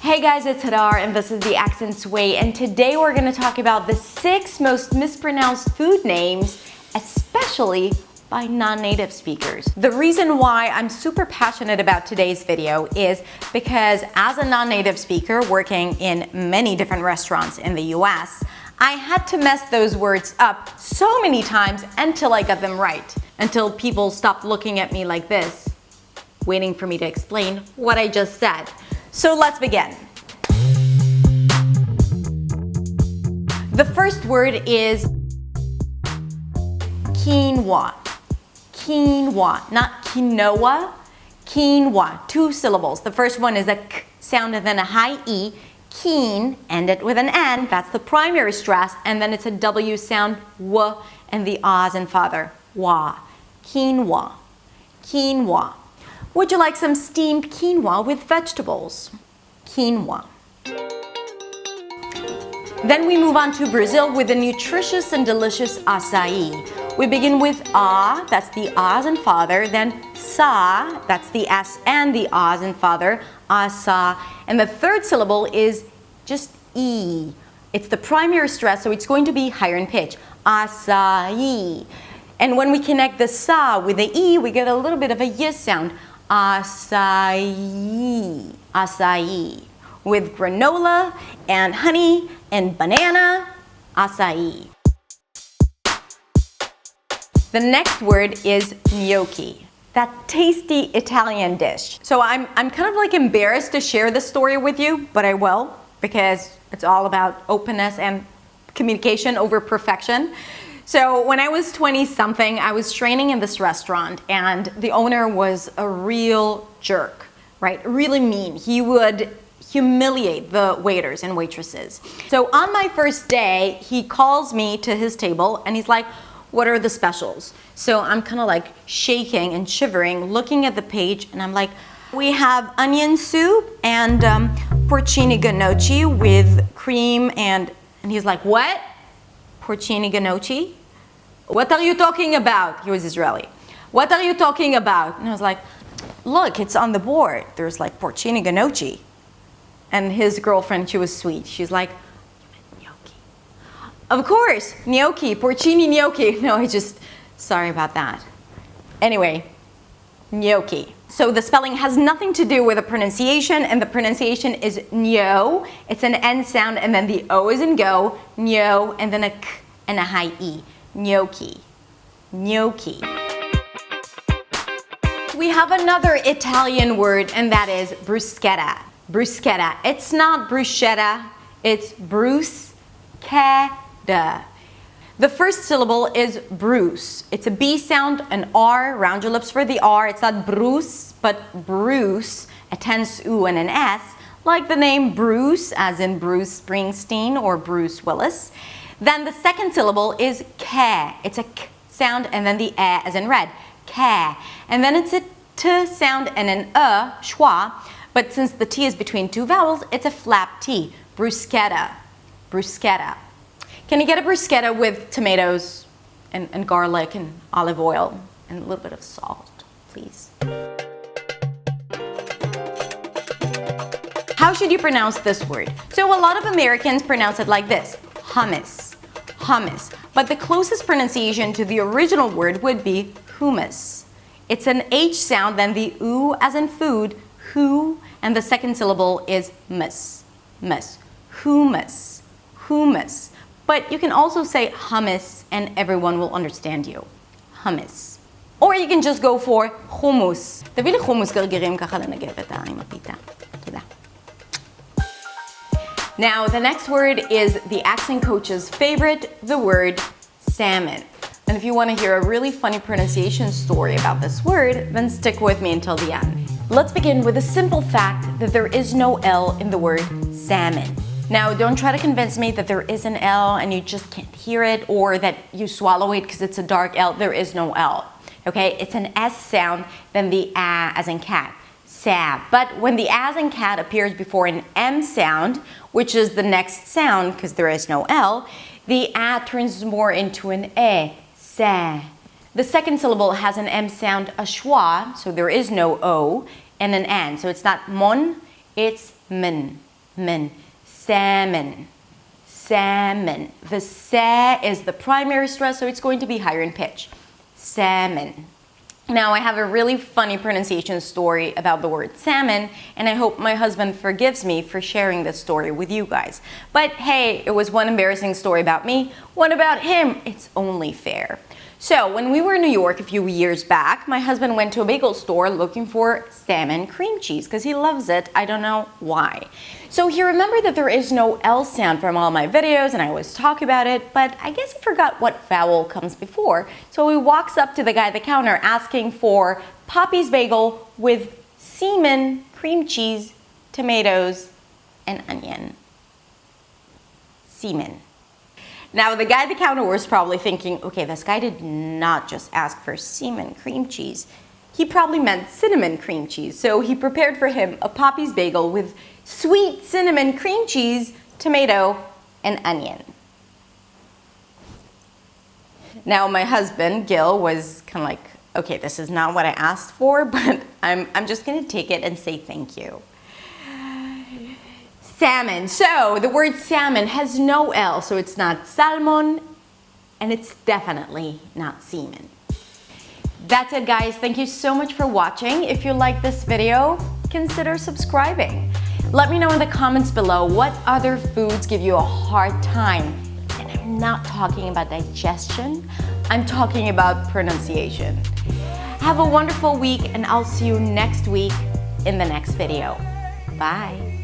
Hey guys, it's Hadar and this is The Accent's Way, and today we're going to talk about the 6 most mispronounced food names, especially by non-native speakers. The reason why I'm super passionate about today's video is because as a non-native speaker working in many different restaurants in the US, I had to mess those words up so many times until I got them right, until people stopped looking at me like this, waiting for me to explain what I just said. So let's begin. The first word is quinoa. Quinoa, not quinoa, quinoa, 2 syllables. The first one is a k sound and then a high E. Keen, ended with an N, that's the primary stress, and then it's a W sound, W, and the A as in father, wa. Quinoa, quinoa. Would you like some steamed quinoa with vegetables? Quinoa. Then we move on to Brazil with the nutritious and delicious açaí. We begin with A, that's the A as in father, then sa, that's the S and the A as in father, asa. And the third syllable is just E. It's the primary stress, so it's going to be higher in pitch. Açaí. And when we connect the sa with the E, we get a little bit of a Y sound. Açaí, açaí. With granola and honey and banana, açaí. The next word is gnocchi, that tasty Italian dish. So I'm kind of like embarrassed to share this story with you, but I will, because it's all about openness and communication over perfection. So when I was 20 something, I was training in this restaurant and the owner was a real jerk, right? Really mean. He would humiliate the waiters and waitresses. So on my first day, he calls me to his table and he's like, what are the specials? So I'm kind of like shaking and shivering, looking at the page, and I'm like, we have onion soup and porcini gnocchi with cream and he's like, what? Porcini gnocchi? What are you talking about? He was Israeli. What are you talking about? And I was like, look, it's on the board. There's like porcini gnocchi. And his girlfriend, she was sweet. She's like, gnocchi. Of course, gnocchi, porcini gnocchi. No, sorry about that. Anyway, gnocchi. So the spelling has nothing to do with the pronunciation, and the pronunciation is gno. It's an N sound, and then the O is in go, gno, and then a K and a high E. Gnocchi. Gnocchi. We have another Italian word, and that is bruschetta. Bruschetta. It's not bruschetta, it's bruschetta. The first syllable is Bruce. It's a B sound, an R, round your lips for the R. It's not Bruce, but Bruce, a tense U and an S, like the name Bruce, as in Bruce Springsteen or Bruce Willis. Then the second syllable is K. It's a K sound and then the E as in red, K. And then it's a T sound and an schwa, but since the T is between 2 vowels, it's a flap T, bruschetta, bruschetta. Can you get a bruschetta with tomatoes and garlic and olive oil and a little bit of salt, please? How should you pronounce this word? So a lot of Americans pronounce it like this, hummus, hummus. But the closest pronunciation to the original word would be hummus. It's an H sound, then the U as in food, hu, and the second syllable is mus, mus, hummus, hummus. But you can also say hummus and everyone will understand you. Hummus. Or you can just go for hummus. תביא לי חומוס גרגירים ככה לנגב את עם הפיתה. תודה. Now the next word is the accent coach's favorite, the word salmon. And if you want to hear a really funny pronunciation story about this word, then stick with me until the end. Let's begin with a simple fact that there is no L in the word salmon. Now, don't try to convince me that there is an L and you just can't hear it, or that you swallow it because it's a dark L. There is no L, okay? It's an S sound, then the A as in cat, sa. But when the as in cat appears before an M sound, which is the next sound because there is no L, the A turns more into an E, sa. The second syllable has an M sound, a schwa, so there is no O, and an N. So it's not mon, it's min. Salmon. Salmon. The sa is the primary stress, so it's going to be higher in pitch. Salmon. Now, I have a really funny pronunciation story about the word salmon, and I hope my husband forgives me for sharing this story with you guys. But hey, it was one embarrassing story about me, one about him. It's only fair. So, when we were in New York a few years back, my husband went to a bagel store looking for salmon cream cheese because he loves it. I don't know why. So he remembered that there is no L sound from all my videos, and I always talk about it, but I guess he forgot what vowel comes before. So he walks up to the guy at the counter asking for Poppy's bagel with semen, cream cheese, tomatoes, and onion. Semen. Now, the guy at the counter was probably thinking, okay, this guy did not just ask for semen cream cheese. He probably meant cinnamon cream cheese. So he prepared for him a Poppy's bagel with sweet cinnamon cream cheese, tomato, and onion. Now, my husband, Gil, was kind of like, okay, this is not what I asked for, but I'm just going to take it and say thank you. Salmon. So the word salmon has no L, so it's not salmon, and it's definitely not semen. That's it, guys. Thank you so much for watching. If you like this video, consider subscribing. Let me know in the comments below what other foods give you a hard time. And I'm not talking about digestion, I'm talking about pronunciation. Have a wonderful week, and I'll see you next week in the next video. Bye.